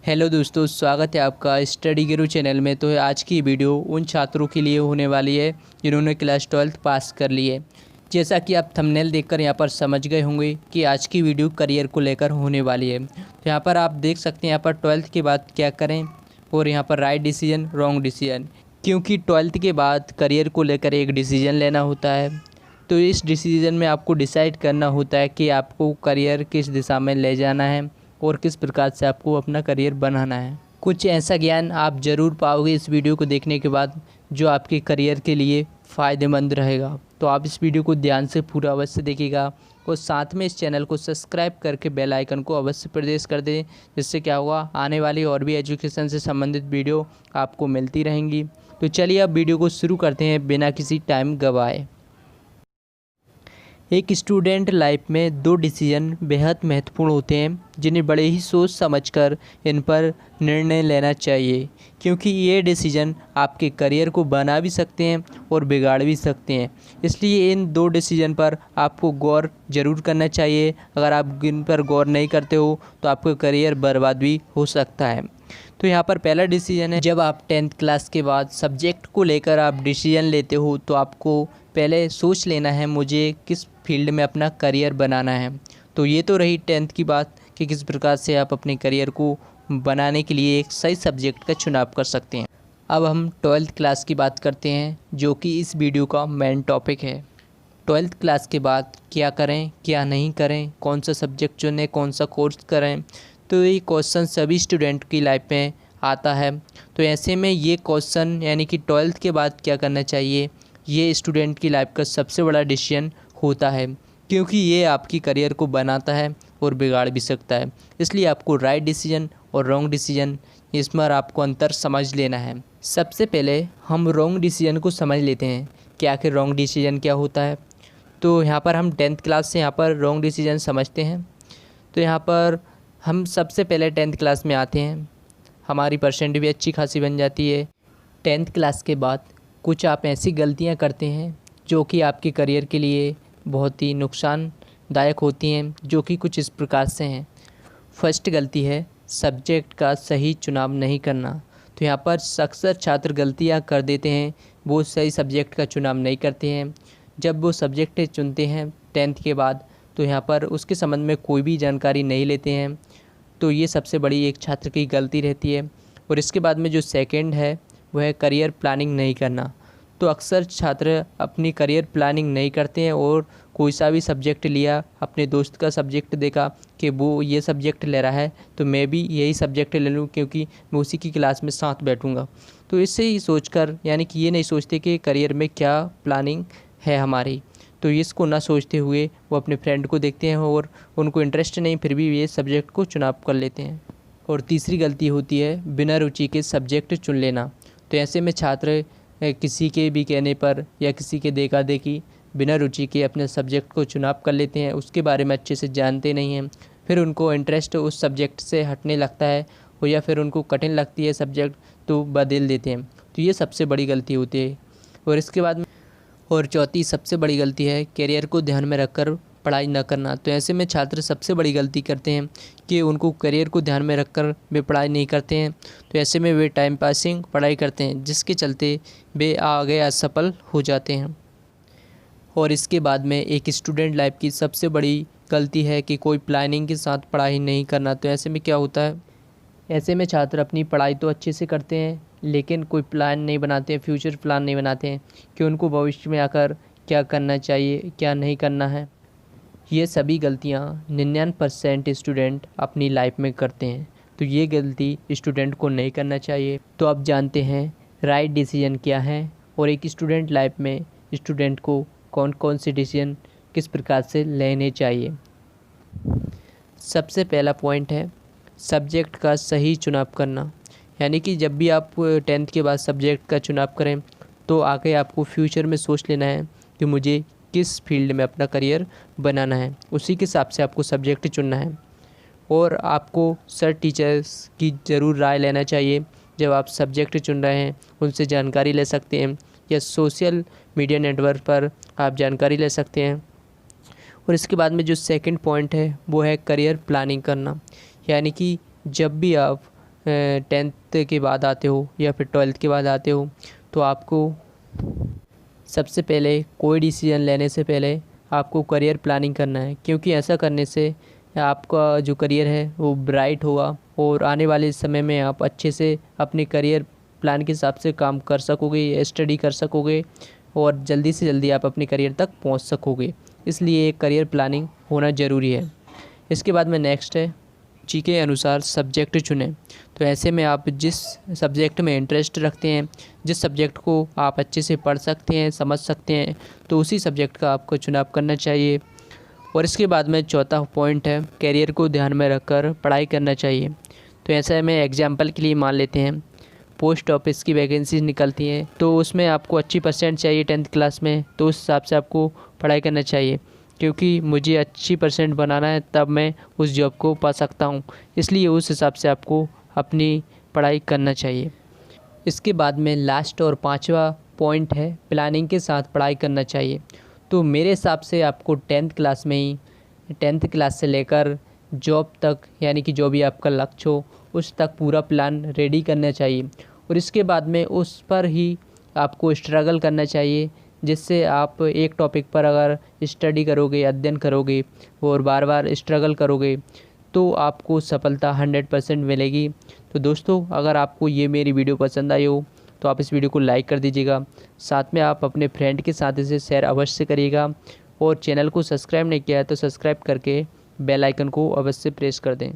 Hello दोस्तों, स्वागत है आपका स्टडी गुरु चैनल में। तो आज की वीडियो उन छात्रों के लिए होने वाली है जिन्होंने क्लास 12th पास कर ली है। जैसा कि आप थंबनेल देखकर यहाँ पर समझ गए होंगे कि आज की वीडियो करियर को लेकर होने वाली है। तो यहाँ पर आप देख सकते हैं यहाँ पर 12th के बाद क्या करें और यहाँ पर राइट डिसीजन, रॉन्ग डिसीजन। क्योंकि 12th के बाद करियर को लेकर एक डिसीजन लेना होता है। तो इस डिसीजन में आपको डिसाइड करना होता है कि आपको करियर किस दिशा में ले जाना है और किस प्रकार से आपको अपना करियर बनाना है। कुछ ऐसा ज्ञान आप ज़रूर पाओगे इस वीडियो को देखने के बाद जो आपके करियर के लिए फ़ायदेमंद रहेगा। तो आप इस वीडियो को ध्यान से पूरा अवश्य देखिएगा और साथ में इस चैनल को सब्सक्राइब करके बेल आइकन को अवश्य प्रेस कर दें, जिससे क्या होगा, आने वाली और भी एजुकेशन से संबंधित वीडियो आपको मिलती रहेंगी। तो चलिए अब वीडियो को शुरू करते हैं बिना किसी टाइम गवाए। एक स्टूडेंट लाइफ में दो डिसीजन बेहद महत्वपूर्ण होते हैं जिन्हें बड़े ही सोच समझकर इन पर निर्णय लेना चाहिए, क्योंकि ये डिसीजन आपके करियर को बना भी सकते हैं और बिगाड़ भी सकते हैं। इसलिए इन दो डिसीजन पर आपको गौर ज़रूर करना चाहिए। अगर आप इन पर गौर नहीं करते हो तो आपका करियर बर्बाद भी हो सकता है। तो यहाँ पर पहला डिसीजन है, जब आप 10th क्लास के बाद सब्जेक्ट को लेकर आप डिसीजन लेते हो तो आपको पहले सोच लेना है मुझे किस फील्ड में अपना करियर बनाना है। तो ये तो रही 10th की बात कि किस प्रकार से आप अपने करियर को बनाने के लिए एक सही सब्जेक्ट का चुनाव कर सकते हैं। अब हम 12th क्लास की बात करते हैं, जो कि इस वीडियो का मेन टॉपिक है। 12th क्लास के बाद क्या करें, क्या नहीं करें, कौन सा सब्जेक्ट चुनें, कौन सा कोर्स करें। तो ये क्वेश्चन सभी स्टूडेंट की लाइफ में आता है। तो ऐसे में ये क्वेश्चन यानी कि 12th के बाद क्या करना चाहिए, ये स्टूडेंट की लाइफ का सबसे बड़ा डिसीजन होता है, क्योंकि ये आपकी करियर को बनाता है और बिगाड़ भी सकता है। इसलिए आपको राइट डिसीजन और रॉन्ग डिसीजन, इसमें आपको अंतर समझ लेना है। सबसे पहले हम रॉन्ग डिसीजन को समझ लेते हैं कि आखिर रॉन्ग डिसीजन क्या होता है। तो यहाँ पर हम 10th क्लास से यहाँ पर रॉन्ग डिसीजन समझते हैं। तो यहाँ पर हम सबसे पहले 10th क्लास में आते हैं, हमारी परसेंट भी अच्छी खासी बन जाती है। 10th क्लास के बाद कुछ आप ऐसी गलतियाँ करते हैं जो कि आपके करियर के लिए बहुत ही नुकसानदायक होती हैं, जो कि कुछ इस प्रकार से हैं। फर्स्ट गलती है सब्जेक्ट का सही चुनाव नहीं करना। तो यहाँ पर अक्सर छात्र गलतियाँ कर देते हैं, वो सही सब्जेक्ट का चुनाव नहीं करते हैं। जब वो सब्जेक्ट चुनते हैं 10th के बाद तो यहाँ पर उसके संबंध में कोई भी जानकारी नहीं लेते हैं। तो ये सबसे बड़ी एक छात्र की गलती रहती है। और इसके बाद में जो सेकंड है वह है करियर प्लानिंग नहीं करना। तो अक्सर छात्र अपनी करियर प्लानिंग नहीं करते हैं और कोई सा भी सब्जेक्ट लिया, अपने दोस्त का सब्जेक्ट देखा कि वो ये सब्जेक्ट ले रहा है तो मैं भी यही सब्जेक्ट ले लूँ क्योंकि मैं उसी की क्लास में साथ बैठूँगा। तो इससे ही सोचकर, यानी कि ये नहीं सोचते कि करियर में क्या प्लानिंग है हमारी, तो इसको ना सोचते हुए वो अपने फ्रेंड को देखते हैं और उनको इंटरेस्ट नहीं, फिर भी ये सब्जेक्ट को चुनाव कर लेते हैं। और तीसरी गलती होती है बिना रुचि के सब्जेक्ट चुन लेना। तो ऐसे में छात्र किसी के भी कहने पर या किसी के देखा देखी बिना रुचि के अपने सब्जेक्ट को चुनाव कर लेते हैं, उसके बारे में अच्छे से जानते नहीं हैं। फिर उनको इंटरेस्ट उस सब्जेक्ट से हटने लगता है और या फिर उनको कठिन लगती है सब्जेक्ट तो बदल देते हैं। तो ये सबसे बड़ी गलती होती है। और इसके बाद और चौथी सबसे बड़ी गलती है करियर को ध्यान में रखकर पढ़ाई न करना। तो ऐसे में छात्र सबसे बड़ी गलती करते हैं कि उनको करियर को ध्यान में रखकर वे पढ़ाई नहीं करते हैं। तो ऐसे में वे टाइम पासिंग पढ़ाई करते हैं, जिसके चलते वे आगे असफल हो जाते हैं। और इसके बाद में एक स्टूडेंट लाइफ की सबसे बड़ी गलती है कि कोई प्लानिंग के साथ पढ़ाई नहीं करना। तो ऐसे में क्या होता है, ऐसे में छात्र अपनी पढ़ाई तो अच्छे से करते हैं लेकिन कोई प्लान नहीं बनाते हैं, फ्यूचर प्लान नहीं बनाते हैं कि उनको भविष्य में आकर क्या करना चाहिए, क्या नहीं करना है। ये सभी गलतियाँ 99% स्टूडेंट अपनी लाइफ में करते हैं। तो ये गलती स्टूडेंट को नहीं करना चाहिए। तो अब जानते हैं राइट डिसीजन क्या है और एक स्टूडेंट लाइफ में स्टूडेंट को कौन कौन से डिसीजन किस प्रकार से लेने चाहिए। सबसे पहला पॉइंट है सब्जेक्ट का सही चुनाव करना। यानी कि जब भी आप 10th के बाद सब्जेक्ट का चुनाव करें तो आगे आपको फ्यूचर में सोच लेना है कि मुझे किस फील्ड में अपना करियर बनाना है, उसी के हिसाब से आपको सब्जेक्ट चुनना है। और आपको सर टीचर्स की ज़रूर राय लेना चाहिए जब आप सब्जेक्ट चुन रहे हैं, उनसे जानकारी ले सकते हैं या सोशल मीडिया नेटवर्क पर आप जानकारी ले सकते हैं। और इसके बाद में जो सेकंड पॉइंट है वो है करियर प्लानिंग करना। यानी कि जब भी आप 10th के बाद आते हो या फिर 12th के बाद आते हो, तो आपको सबसे पहले कोई डिसीजन लेने से पहले आपको करियर प्लानिंग करना है, क्योंकि ऐसा करने से आपका जो करियर है वो ब्राइट होगा और आने वाले समय में आप अच्छे से अपने करियर प्लान के हिसाब से काम कर सकोगे, स्टडी कर सकोगे और जल्दी से जल्दी आप अपने करियर तक पहुंच सकोगे। इसलिए एक करियर प्लानिंग होना ज़रूरी है। इसके बाद में नेक्स्ट है रुचि के अनुसार सब्जेक्ट चुनें। तो ऐसे में आप जिस सब्जेक्ट में इंटरेस्ट रखते हैं, जिस सब्जेक्ट को आप अच्छे से पढ़ सकते हैं, समझ सकते हैं, तो उसी सब्जेक्ट का आपको चुनाव करना चाहिए। और इसके बाद में चौथा पॉइंट है करियर को ध्यान में रखकर पढ़ाई करना चाहिए। तो ऐसा में एग्जाम्पल के लिए मान लेते हैं पोस्ट ऑफिस की वैकेंसीज निकलती हैं, तो उसमें आपको अच्छी परसेंट चाहिए 10th क्लास में, तो उस हिसाब से आपको पढ़ाई करना चाहिए, क्योंकि मुझे अच्छी परसेंट बनाना है तब मैं उस जॉब को पा सकता हूँ। इसलिए उस हिसाब से आपको अपनी पढ़ाई करना चाहिए। इसके बाद में लास्ट और पांचवा पॉइंट है प्लानिंग के साथ पढ़ाई करना चाहिए। तो मेरे हिसाब से आपको 10th क्लास में ही 10th क्लास से लेकर जॉब तक, यानी कि जो भी आपका लक्ष्य हो उस तक पूरा प्लान रेडी करना चाहिए और इसके बाद में उस पर ही आपको स्ट्रगल करना चाहिए, जिससे आप एक टॉपिक पर अगर स्टडी करोगे, अध्ययन करोगे और बार बार स्ट्रगल करोगे तो आपको सफलता 100% मिलेगी। तो दोस्तों, अगर आपको ये मेरी वीडियो पसंद आई हो तो आप इस वीडियो को लाइक कर दीजिएगा, साथ में आप अपने फ्रेंड के साथ इसे शेयर अवश्य करिएगा और चैनल को सब्सक्राइब नहीं किया है तो सब्सक्राइब करके बेल आइकन को अवश्य प्रेस कर दें।